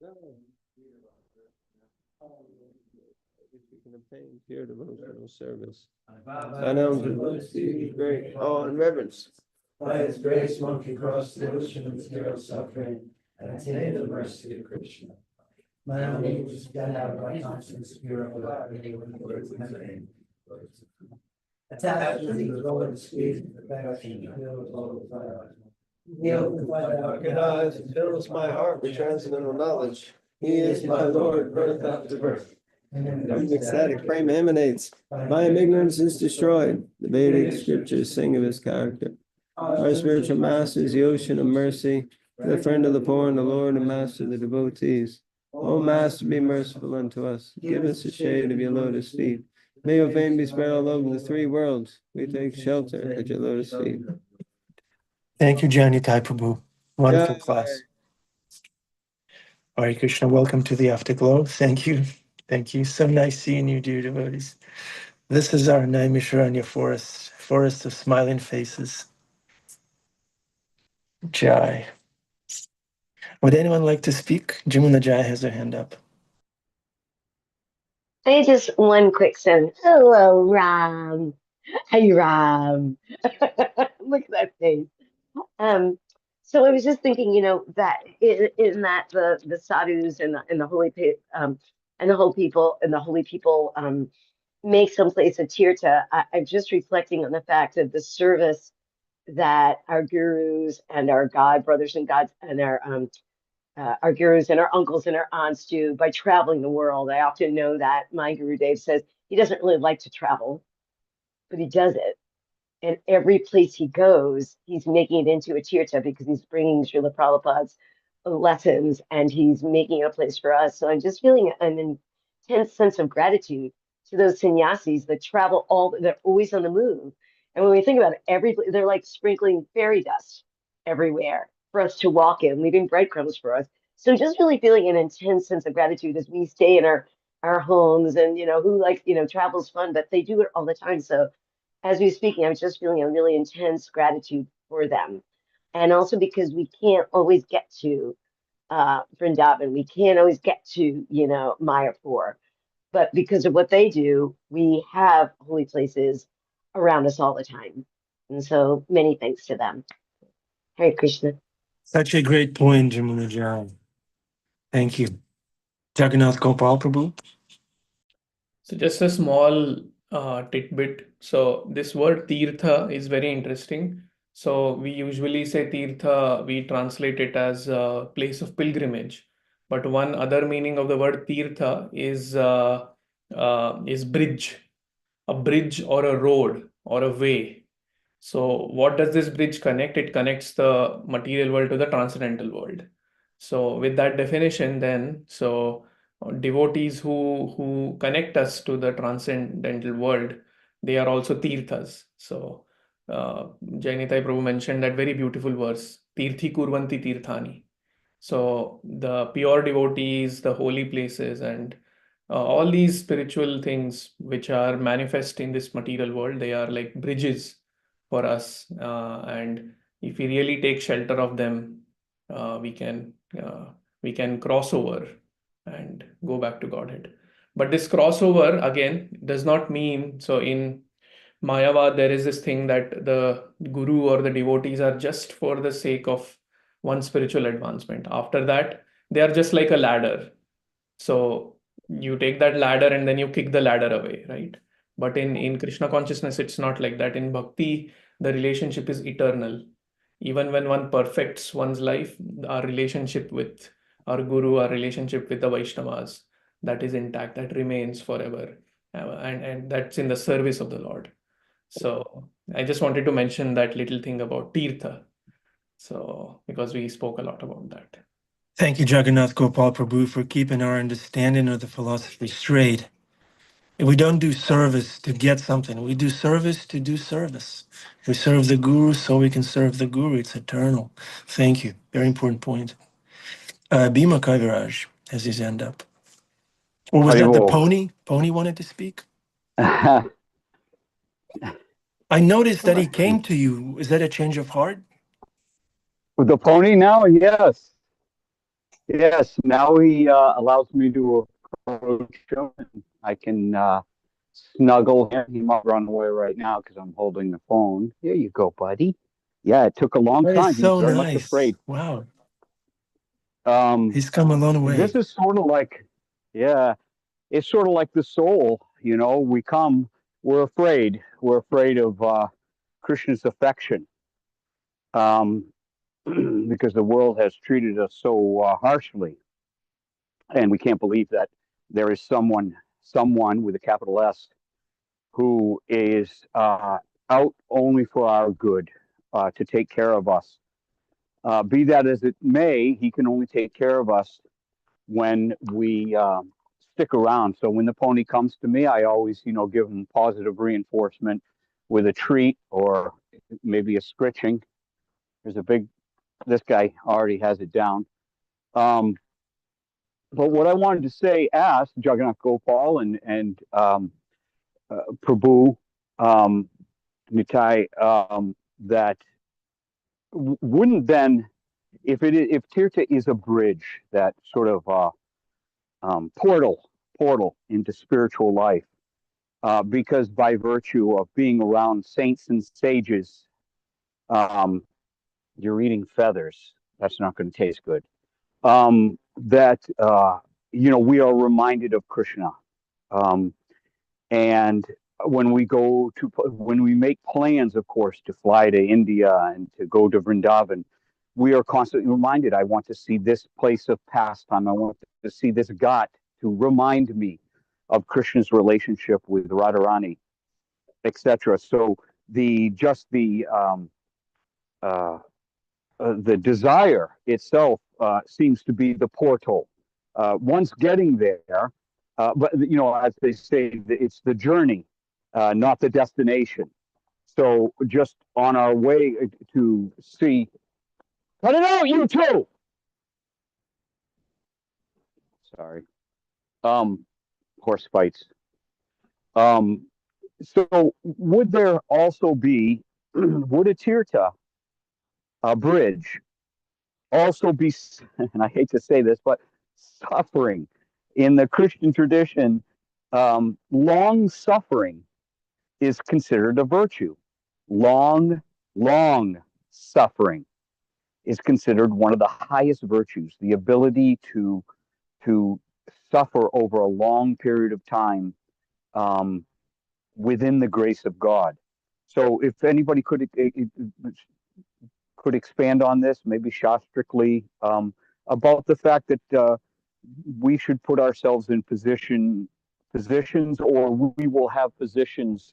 Which we can obtain pure devotional service. I know the great awe and reverence. By His grace, one can cross the ocean of material suffering and attain the mercy of Krishna. My own angels can have my conscience pure without anyone words in my name. Attached to the Lord, squeeze the perfection, fills all the fire. He opens my darkened eyes and fills my heart with transcendental knowledge. He is my Lord, birth after birth. From the ecstatic frame emanates. My ignorance is destroyed. The Vedic scriptures sing of his character. Our spiritual master is the ocean of mercy, the friend of the poor and the Lord and master of the devotees. O Master, be merciful unto us. Give us the shade of your lotus feet. May your fame be spread all over the three worlds. We take shelter at your lotus feet. Thank you, Jai Nitai Prabhu. Wonderful Jai. class. Hare Krishna, welcome to the Afterglow. Thank you. Thank you. So nice seeing you, dear devotees. This is our Naimisharanya forest of smiling faces. Jai. Would anyone like to speak? Jamuna Jai has her hand up. I just one quick sentence. Hello, Ram. Hey, Ram. Look at that face. Um, so I was just thinking, that in that the sadhus and the and the holy people make some place a tirtha. I'm just reflecting on the fact of the service that our gurus and our god brothers and gods and our gurus and our uncles and our aunts do by traveling the world. I often know that my Guru Dave says he doesn't really like to travel, but he does it. And every place he goes, he's making it into a tirtha because he's bringing Srila Prabhupada's lessons and he's making it a place for us. So I'm just feeling an intense sense of gratitude to those sannyasis that they're always on the move. And when we think about it, they're like sprinkling fairy dust everywhere for us to walk in, leaving breadcrumbs for us. So just really feeling an intense sense of gratitude as we stay in our homes and, travel's fun, but they do it all the time. So as we were speaking, I was just feeling a really intense gratitude for them. And also because we can't always get to Vrindavan, we can't always get to, Mayapur. But because of what they do, we have holy places around us all the time. And so many thanks to them. Hare Krishna. Such a great point, Jamuna Jai. Thank you. Jagannath Gopal Prabhu. So just a small tidbit. So this word tirtha is very interesting. So we usually say tirtha, we translate it as a place of pilgrimage. But one other meaning of the word tirtha is bridge, a bridge or a road or a way. So what does this bridge connect? It connects the material world to the transcendental world. So with that definition, then, devotees who connect us to the transcendental world, they are also tirthas. So Jai Nitai Prabhu mentioned that very beautiful verse, Tirthi Kurvanti Tirthani. So the pure devotees, the holy places, and all these spiritual things which are manifest in this material world, they are like bridges for us. And if we really take shelter of them, we can cross over and go back to Godhead. But this crossover again does not mean, so in Mayavad there is this thing that the guru or the devotees are just for the sake of one spiritual advancement. After that, they are just like a ladder. So you take that ladder and then you kick the ladder away, right? But in Krishna consciousness, it's not like that. In bhakti, the relationship is eternal. Even when one perfects one's life, our relationship with our guru, our relationship with the Vaishnavas, that is intact, that remains forever. And that's in the service of the Lord. So I just wanted to mention that little thing about Tirtha. So because we spoke a lot about that. Thank you, Jagannath Gopal Prabhu, for keeping our understanding of the philosophy straight. We don't do service to get something. We do service to do service. We serve the Guru so we can serve the Guru. It's eternal. Thank you. Very important point. Bhima Kaviraj has his hand up. Or was that the Haribol. pony? Pony wanted to speak? I noticed that he came to you. Is that a change of heart? With the pony now? Yes. Yes, now he allows me to approach him. And I can snuggle him. He might run away right now because I'm holding the phone. Here you go, buddy. Yeah, it took a long That is time. He's so very much nice. afraid. Wow. Um, He's come a long this way. is sort of like, yeah, it's sort of like the soul. We come, we're afraid. We're afraid of Krishna's affection because the world has treated us so harshly. And we can't believe that there is someone with a capital S, who is out only for our good, to take care of us. Be that as it may, he can only take care of us when we stick around. So when the pony comes to me, I always, give him positive reinforcement with a treat or maybe a scritching. This guy already has it down. But what I wanted to say, ask Jagannath Gopal and Prabhu, Nitai, that wouldn't then, if Tirtha is a bridge, that sort of portal into spiritual life, because by virtue of being around saints and sages, you're eating feathers. That's not going to taste good. That we are reminded of Krishna. And when we make plans, of course, to fly to India and to go to Vrindavan, we are constantly reminded, I want to see this place of pastime. I want to see this ghat to remind me of Krishna's relationship with Radharani, etc. So the desire itself seems to be the portal. Once getting there, but as they say, it's the journey, not the destination. So just on our way to see, cut it out, you two. Sorry. Horse fights. So would there also be, would a tirtha, a bridge, also be, and I hate to say this, but suffering? In the Christian tradition, long suffering is considered a virtue. Long suffering is considered one of the highest virtues. The ability to suffer over a long period of time, within the grace of God. So, if anybody could expand on this, maybe shastrically, about the fact that we should put ourselves in positions, or we will have positions,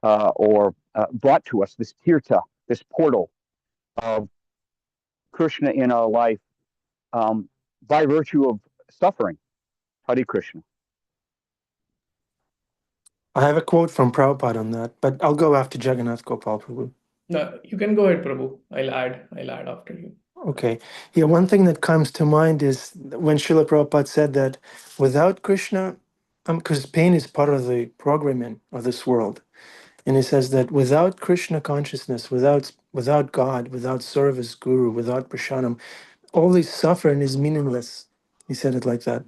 or brought to us, this tirtha, this portal of Krishna in our life, by virtue of suffering. Hare Krishna. I have a quote from Prabhupada on that, but I'll go after Jagannath Gopal Prabhu. No, you can go ahead, Prabhu. I'll add after you. Okay. Yeah, one thing that comes to mind is when Srila Prabhupada said that without Krishna, because pain is part of the programming of this world. And he says that without Krishna consciousness, without God, without service, guru, without prasanam, all this suffering is meaningless. He said it like that.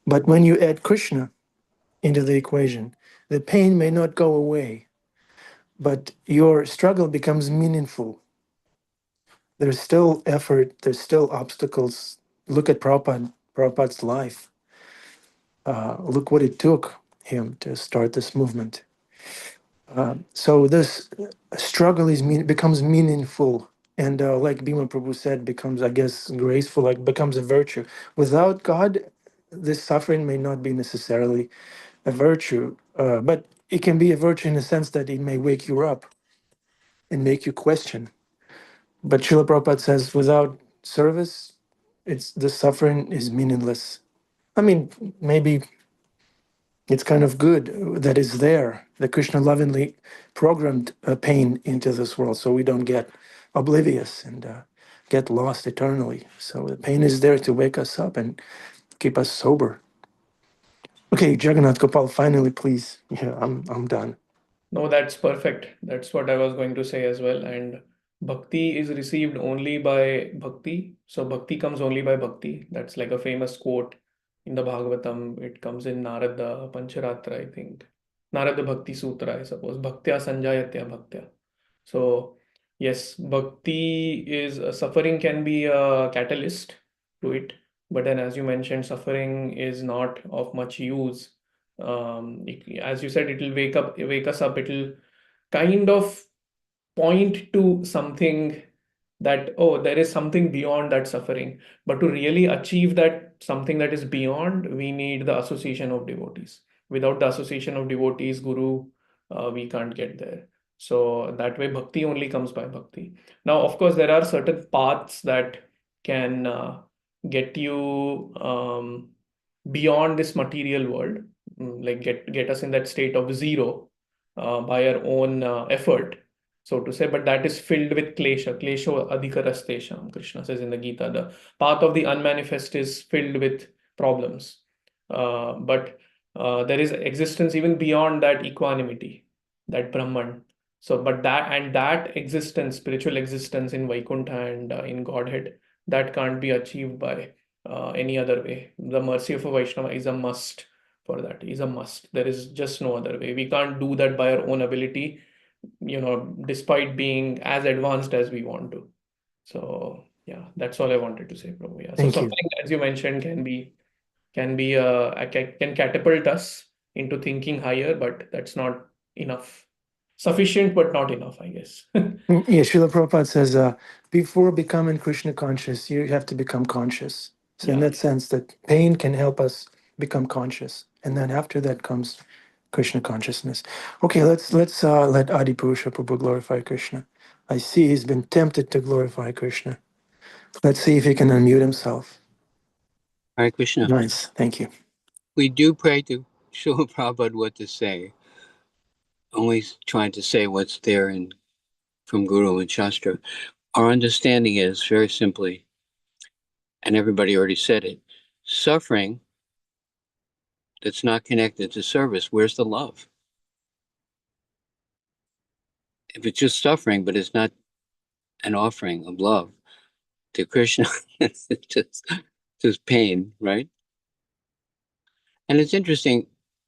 But when you add Krishna into the equation, the pain may not go away, but your struggle becomes meaningful. There's still effort, there's still obstacles. Look at Prabhupada's life. Look what it took him to start this movement. So this struggle becomes meaningful, and like Bhima Prabhu said, becomes, I guess, graceful, like becomes a virtue. Without God, this suffering may not be necessarily a virtue, but it can be a virtue in the sense that it may wake you up and make you question. But Srila Prabhupada says, without service, the suffering is meaningless. I mean, maybe it's kind of good that it's there. The Krishna lovingly programmed pain into this world so we don't get oblivious and get lost eternally. So the pain is there to wake us up and keep us sober. Okay, Jagannath Gopal, finally, please. Yeah, I'm done. No, that's perfect. That's what I was going to say as well. And bhakti is received only by bhakti, So bhakti comes only by bhakti. That's like a famous quote in the Bhagavatam. It comes in Narada Pancharatra, I think. Narada Bhakti Sutra, I suppose. Bhaktya Sanjayatya Bhaktya. So yes, bhakti is suffering can be a catalyst to it, but then as you mentioned, suffering is not of much use. As you said, it will wake us up. It will kind of point to something that, oh, there is something beyond that suffering. But to really achieve that something that is beyond, we need the association of devotees. Without the association of devotees, guru, we can't get there. So that way, bhakti only comes by bhakti. Now, of course, there are certain paths that can get you beyond this material world, like get us in that state of zero by our own effort, so to say, but that is filled with klesha. Klesho adhikarastesham, Krishna says in the Gita. The path of the unmanifest is filled with problems. But there is existence even beyond that equanimity, that Brahman. So, but that existence, spiritual existence in Vaikuntha and in Godhead, that can't be achieved by any other way. The mercy of a Vaishnava is a must for that, is a must. There is just no other way. We can't do that by our own ability, despite being as advanced as we want to. So yeah, that's all I wanted to say, Prabhu. Yeah. So Thank you. suffering, as you mentioned, can catapult us into thinking higher, but that's not enough. Sufficient, but not enough, I guess. Yeah, Srila Prabhupada says, before becoming Krishna conscious, you have to become conscious. So in Yeah. that sense, that pain can help us become conscious, and then after that comes Krishna consciousness. Okay, let's let Adi Purusha Prabhu glorify Krishna. I see he's been tempted to glorify Krishna. Let's see if he can unmute himself. Hare Krishna. Nice, thank you. We do pray to Srila Prabhupada what to say, only trying to say what's there from Guru and Shastra. Our understanding is very simply, and everybody already said it, suffering that's not connected to service, where's the love? If it's just suffering, but it's not an offering of love to Krishna, it's just pain, right? And it's interesting,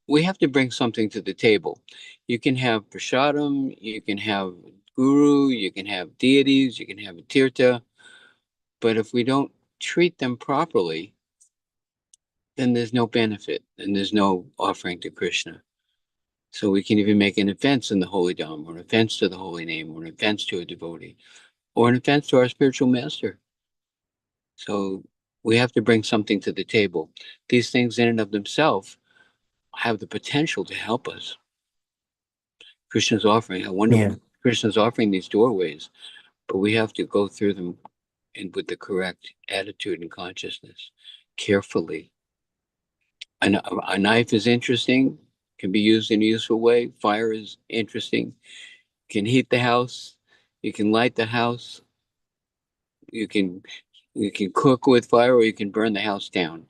we have to bring something to the table. You can have prasadam, you can have guru, you can have deities, you can have a tirtha, but if we don't treat them properly, then there's no benefit and there's no offering to Krishna. So we can even make an offense in the holy Dham, or an offense to the holy name, or an offense to a devotee, or an offense to our spiritual master. So we have to bring something to the table. These things in and of themselves have the potential to help us. Krishna's offering, how wonderful. Yeah. Krishna's offering these doorways, but we have to go through them and with the correct attitude and consciousness, carefully. A knife is interesting, can be used in a useful way. Fire is interesting, can heat the house, you can light the house, you can cook with fire, or you can burn the house down.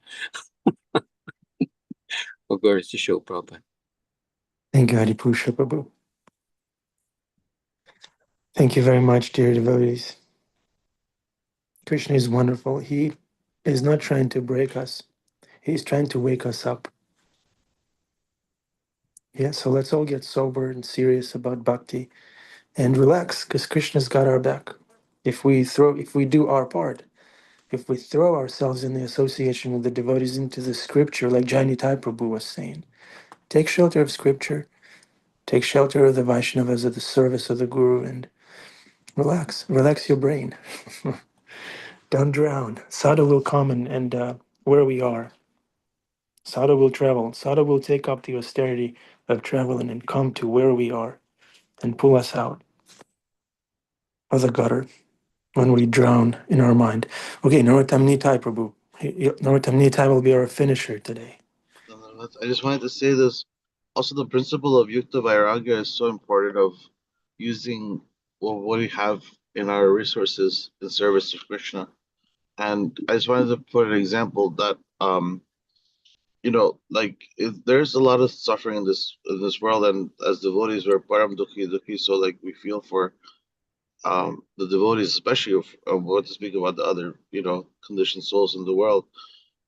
Well, glory to show Prabhupada. Thank you, Adi Purusha Prabhu. Thank you very much, dear devotees. Krishna is wonderful. He is not trying to break us. He's trying to wake us up. Yeah, so let's all get sober and serious about bhakti and relax, because Krishna's got our back. If we do our part, if we throw ourselves in the association with the devotees into the scripture, like Jai Nitai Prabhu was saying, take shelter of scripture, take shelter of the Vaishnavas, of the service of the Guru, and relax your brain. Don't drown. Sadhu will come and where we are. Sadhu will travel. Sadhu will take up the austerity of traveling and come to where we are and pull us out of the gutter when we drown in our mind. Okay, Narottam Nitai Prabhu. Narottam Nitai will be our finisher today. I just wanted to say this. Also, the principle of Yukta Vairagya is so important, of using what we have in our resources in service of Krishna. And I just wanted to put an example that like there's a lot of suffering in this world, and as devotees we're param dukhi dukhi, so like we feel for the devotees, especially of what to speak about the other, conditioned souls in the world.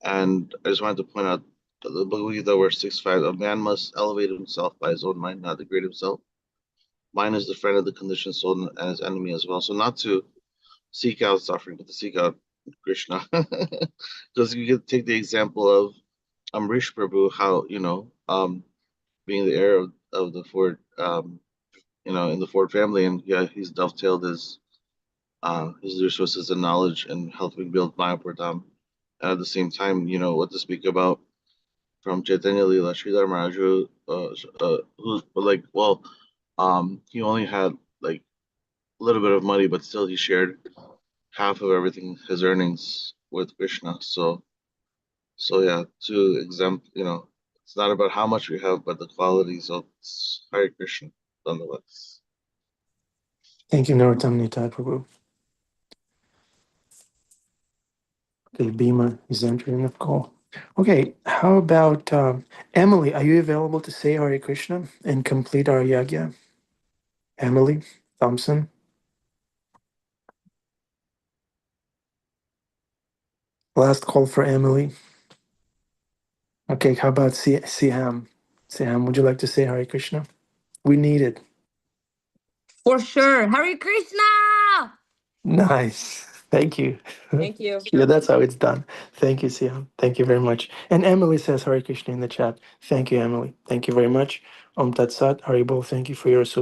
And I just wanted to point out the Bhagavad Gita verse 6.5, a man must elevate himself by his own mind, not degrade himself. Mind is the friend of the conditioned soul and his enemy as well. So not to seek out suffering, but to seek out Krishna. Because you could take the example of Amrish Prabhu, how, being the heir of the Ford, in the Ford family, and yeah, he's dovetailed his resources and knowledge and helping build Mayapur Dham. And at the same time, what to speak about from Chaitanya Leela, Sridhar Maharaj, who's like, well, he only had like a little bit of money, but still he shared half of everything, his earnings, with Krishna. So yeah, to exempt, it's not about how much we have, but the quality. So it's Hare Krishna, nonetheless. Thank you, Narottam Nitai Prabhu. Okay, Bhima is entering the call. Okay, how about Emily? Are you available to say Hare Krishna and complete our yagya? Emily Thompson. Last call for Emily. Okay, how about Siham? Siham, would you like to say Hare Krishna? We need it. For sure. Hare Krishna! Nice. Thank you. Thank you. Yeah, that's how it's done. Thank you, Siham. Thank you very much. And Emily says Hare Krishna in the chat. Thank you, Emily. Thank you very much. Tat Sat, Haribol, thank you for your support.